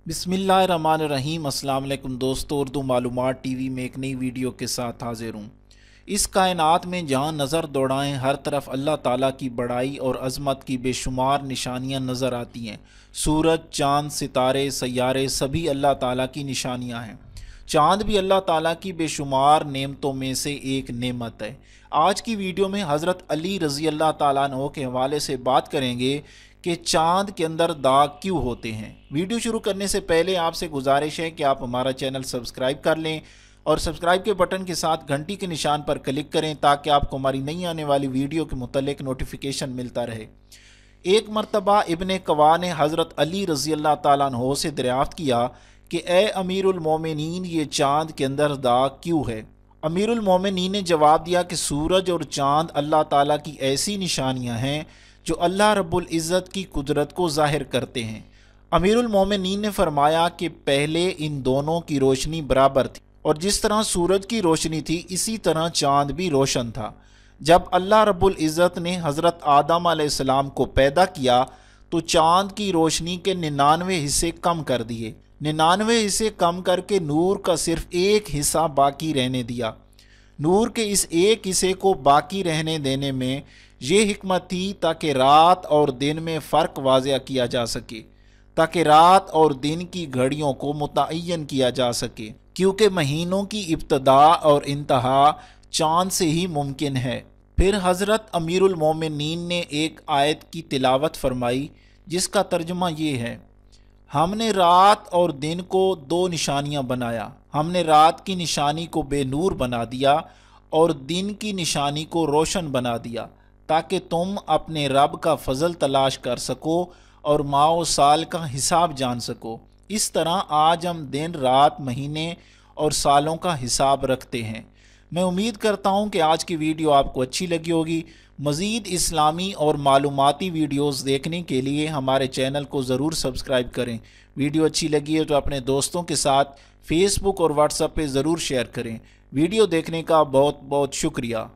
बिस्मिल्लाहिर्रहमानिर्रहीम। अस्सलाम वालेकुम दोस्तों, उर्दू मालूमात टीवी में एक नई वीडियो के साथ हाजिर हूँ। इस कायनात में जहाँ नज़र दौड़ाएं हर तरफ अल्लाह ताला की बड़ाई और अज़मत की बेशुमार निशानियाँ नज़र आती हैं। सूरज, चाँद, सितारे, सैयारे सभी अल्लाह ताला की निशानियाँ हैं। चाँद भी अल्लाह ताला की बेशुमार नेमतों में से एक नेमत है। आज की वीडियो में हज़रत अली रज़ी अल्लाह ताला अन्हु के हवाले से बात करेंगे कि चाँद के अंदर दाग क्यों होते हैं। वीडियो शुरू करने से पहले आपसे गुजारिश है कि आप हमारा चैनल सब्सक्राइब कर लें और सब्सक्राइब के बटन के साथ घंटी के निशान पर क्लिक करें ताकि आपको हमारी नई आने वाली वीडियो के मुतल्लिक नोटिफिकेशन मिलता रहे। एक मरतबा इब्ने कवा ने हज़रत अली रज़ी अल्लाह ताला अन्हु से दरियाफ़्त किया कि ए अमीरुल मोमिनीन, ये चाँद के अंदर दाग क्यों है। अमीरुल मोमिनीन ने जवाब दिया कि सूरज और चाँद अल्लाह ताला की ऐसी निशानियाँ हैं जो अल्लाह रब्बुल इज़्ज़त की कुदरत को ज़ाहिर करते हैं। अमीरुल मोमिनीन ने फरमाया कि पहले इन दोनों की रोशनी बराबर थी और जिस तरह सूरज की रोशनी थी इसी तरह चाँद भी रोशन था। जब अल्लाह रब्बुल इज़्ज़त ने हज़रत आदम अलैहिस्सलाम को पैदा किया तो चाँद की रोशनी के 99 हिस्से कम कर दिए। 99 हिस्से कम करके नूर का सिर्फ एक हिस्सा बाकी रहने दिया। नूर के इस एक हिस्से को बाकी रहने देने में ये हिकमत थी ताकि रात और दिन में फ़र्क वाज़ेह किया जा सके, ताकि रात और दिन की घड़ियों को मुतय्यन किया जा सके, क्योंकि महीनों की इब्तदा और इंतहा चाँद से ही मुमकिन है। फिर हज़रत अमीरुल मोमिनीन ने एक आयत की तिलावत फरमाई जिसका तर्जुमा ये है, हमने रात और दिन को दो निशानियां बनाया। हमने रात की निशानी को बेनूर बना दिया और दिन की निशानी को रोशन बना दिया ताकि तुम अपने रब का फजल तलाश कर सको और माओ साल का हिसाब जान सको। इस तरह आज हम दिन, रात, महीने और सालों का हिसाब रखते हैं। मैं उम्मीद करता हूं कि आज की वीडियो आपको अच्छी लगी होगी। मज़ीद इस्लामी और मालूमाती वीडियोस देखने के लिए हमारे चैनल को ज़रूर सब्सक्राइब करें। वीडियो अच्छी लगी है तो अपने दोस्तों के साथ फेसबुक और व्हाट्सएप पे ज़रूर शेयर करें। वीडियो देखने का बहुत बहुत शुक्रिया।